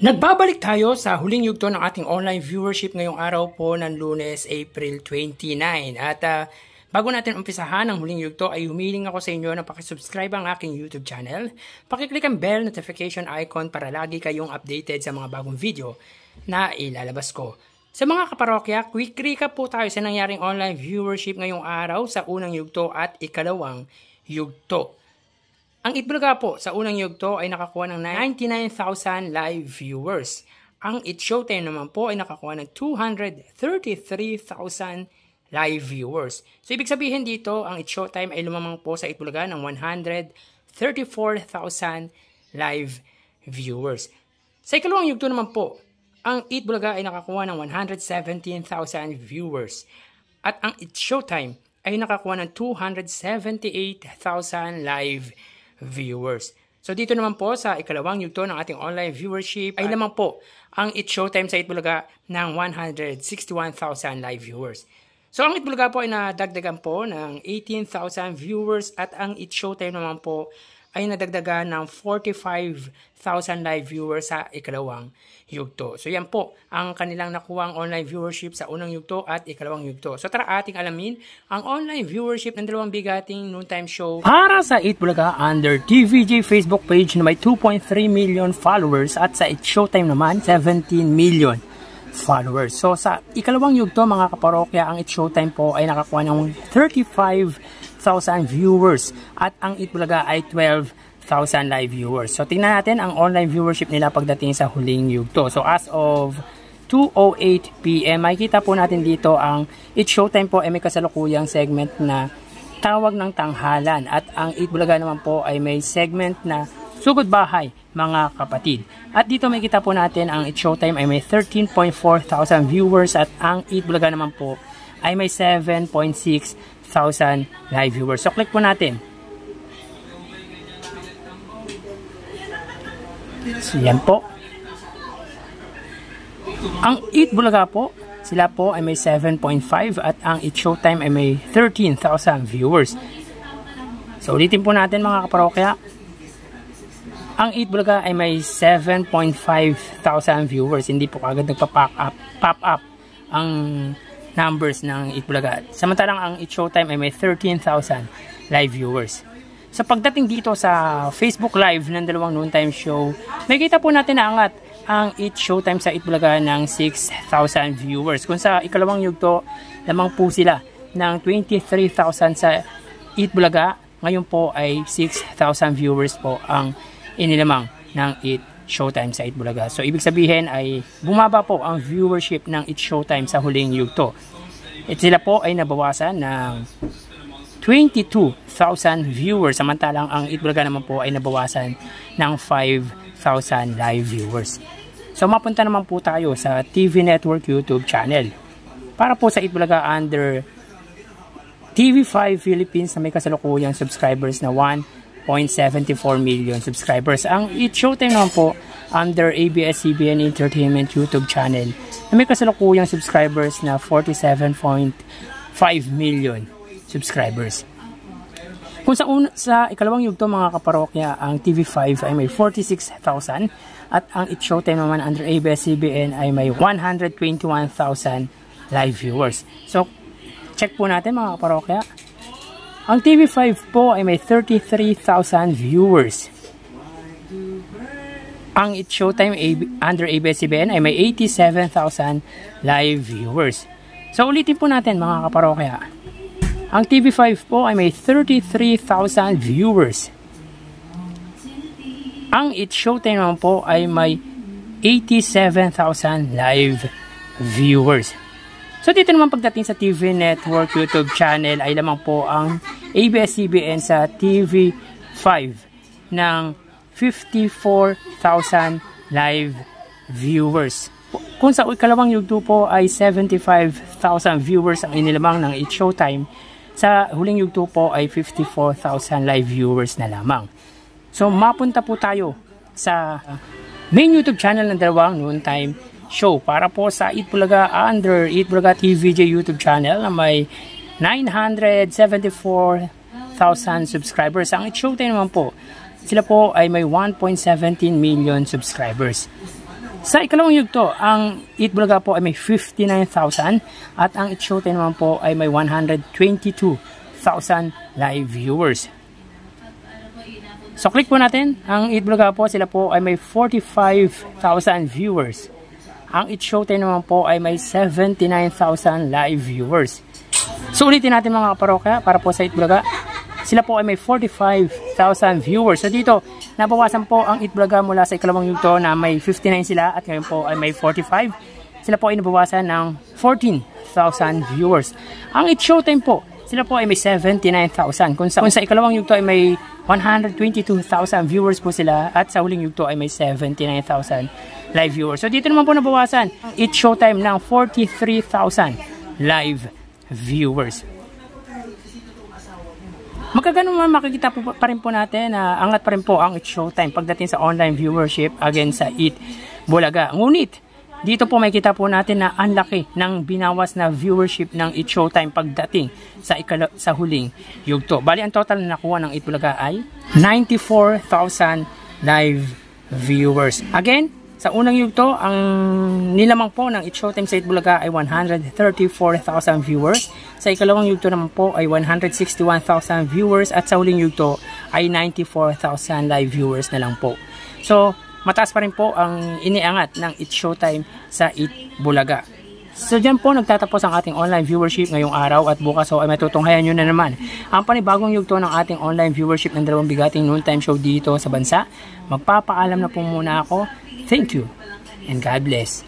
Nagbabalik tayo sa huling yugto ng ating online viewership ngayong araw po ng Lunes, April 29. At bago natin umpisahan ang huling yugto ay humiling ako sa inyo na pakisubscribe ang aking YouTube channel. Pakiclick ang bell notification icon para lagi kayong updated sa mga bagong video na ilalabas ko. Sa mga kaparokya, quick recap po tayo sa nangyaring online viewership ngayong araw sa unang yugto at ikalawang yugto. Ang Itbulaga po sa unang yugto ay nakakuha ng 99,000 live viewers. Ang It Showtime naman po ay nakakuha ng 233,000 live viewers. So ibig sabihin dito, ang It Showtime ay lumamang po sa Itbulaga ng 134,000 live viewers. Sa ikalawang yugto naman po, ang Itbulaga ay nakakuha ng 117,000 viewers. At ang It Showtime ay nakakuha ng 278,000 live viewers. So dito naman po sa ikalawang yugto ng ating online viewership ay lamang po ang It Showtime sa Itbulaga ng 161,000 live viewers. So ang Itbulaga po ay nadagdagan po ng 18,000 viewers at ang It Showtime naman po ay nadagdagan ng 45,000 live viewers sa ikalawang yugto. So yan po ang kanilang nakuwang online viewership sa unang yugto at ikalawang yugto. So tara ating alamin ang online viewership ng dalawang bigating noontime show para sa Itbulaga under TVJ Facebook page na may 2.3 million followers at sa It Showtime naman 17 million followers. So sa ikalawang yugto mga kaparokya, ang It Showtime po ay nakakuha ng 35,000 viewers at ang Itbulaga ay 12,000 live viewers. So tingnan natin ang online viewership nila pagdating sa huling yugto. So as of 2:08 PM, makikita po natin dito ang It Showtime po ay may kasalukuyang segment na tawag ng tanghalan at ang Itbulaga naman po ay may segment na sugod bahay mga kapatid. At dito makikita po natin ang It Showtime ay may 13,400 viewers at ang Itbulaga naman po ay may 7,600 live viewers. So click po natin. So yan po. Ang Itbulaga po, sila po ay may 7.5 at ang It Showtime ay may 13,000 viewers. So ulitin po natin mga kaparokya. Ang Itbulaga ay may 7,500 viewers. Hindi po agad nagpa-pop up ang numbers ng Itbulaga. Samantalang ang It Showtime ay may 13,000 live viewers. Sa pagdating dito sa Facebook Live ng dalawang noontime show, makikita po natin na angat ang It Showtime sa Itbulaga ng 6,000 viewers. Kung sa ikalawang yugto, lamang po sila ng 23,000 sa Itbulaga. Ngayon po ay 6,000 viewers po ang inilamang ng It Showtime sa Itbulaga. So ibig sabihin ay bumaba po ang viewership ng It Showtime sa huling yugto. At sila po ay nabawasan ng 22,000 viewers, samantalang ang Itbulaga naman po ay nabawasan ng 5,000 live viewers. So mapunta naman po tayo sa TV Network YouTube channel. Para po sa Itbulaga under TV5 Philippines na may kasalukuyang subscribers na 1.74 million subscribers. Ang It Showtime naman po under ABS-CBN Entertainment YouTube channel na may kasalukuyang subscribers na 47.5 million subscribers. Kung sa ikalawang yugto mga kaparokya, ang TV5 ay may 46,000 at ang It Showtime naman under ABS-CBN ay may 121,000 live viewers. So check po natin mga kaparokya. Ang TV5 po ay may 33,000 viewers. Ang It Showtime under ABS-CBN ay may 87,000 live viewers. So ulitin po natin mga kaparokya. Ang TV5 po ay may 33,000 viewers. Ang It Showtime naman po ay may 87,000 live viewers. So dito naman pagdating sa TV Network YouTube channel ay lamang po ang ABS-CBN sa TV5 ng 54,000 live viewers. Kung sa ikalawang yugto po ay 75,000 viewers ang inilamang ng It Showtime, sa huling yugto po ay 54,000 live viewers na lamang. So mapunta po tayo sa main YouTube channel ng dalawang noontime show para po sa Itbulaga under Itbulaga TVJ YouTube channel na may 974,000 subscribers. Ang It Showtime naman po, sila po ay may 1.17 million subscribers. Sa ikalawang yugto, ang Eat Bulaga po ay may 59,000 at ang It Showtime naman po ay may 122,000 live viewers. So click po natin, ang Eat Bulaga po, sila po ay may 45,000 viewers. Ang It Showtime naman po ay may 79,000 live viewers. So ulitin natin mga kaparokya para po sa Eat Bulaga. Sila po ay may 45,000 viewers. So dito, nabawasan po ang Eat Bulaga mula sa ikalawang yugto na may 59 sila at ngayon po ay may 45. Sila po ay nabawasan ng 14,000 viewers. Ang It Showtime po, sila po ay may 79,000. Kung sa ikalawang yugto ay may 122,000 viewers po sila at sa huling yugto ay may 79,000 live viewers. So dito naman po nabawasan ang It Showtime ng 43,000 live viewers. Magkaganon man makikita po pa rin po natin na angat pa rin po ang It Showtime pagdating sa online viewership against sa Eat Bulaga. Ngunit, dito po makikita po natin na ang laki ng binawas na viewership ng It Showtime pagdating sa huling yugto. Bali, ang total na nakuha ng Eat Bulaga ay 94,000 live viewers. Again, sa unang yugto, ang nilamang po ng It Showtime sa Eat Bulaga ay 134,000 viewers. Sa ikalawang yugto naman po ay 161,000 viewers at sa huling yugto ay 94,000 live viewers na lang po. So, mataas pa rin po ang iniangat ng It Showtime sa Eat Bulaga. So, dyan po nagtatapos ang ating online viewership ngayong araw at bukas ay matutunghayan nyo na naman ang panibagong yugto ng ating online viewership ng dalawang bigating noontime show dito sa bansa. Magpapaalam na po muna ako. Thank you and God bless.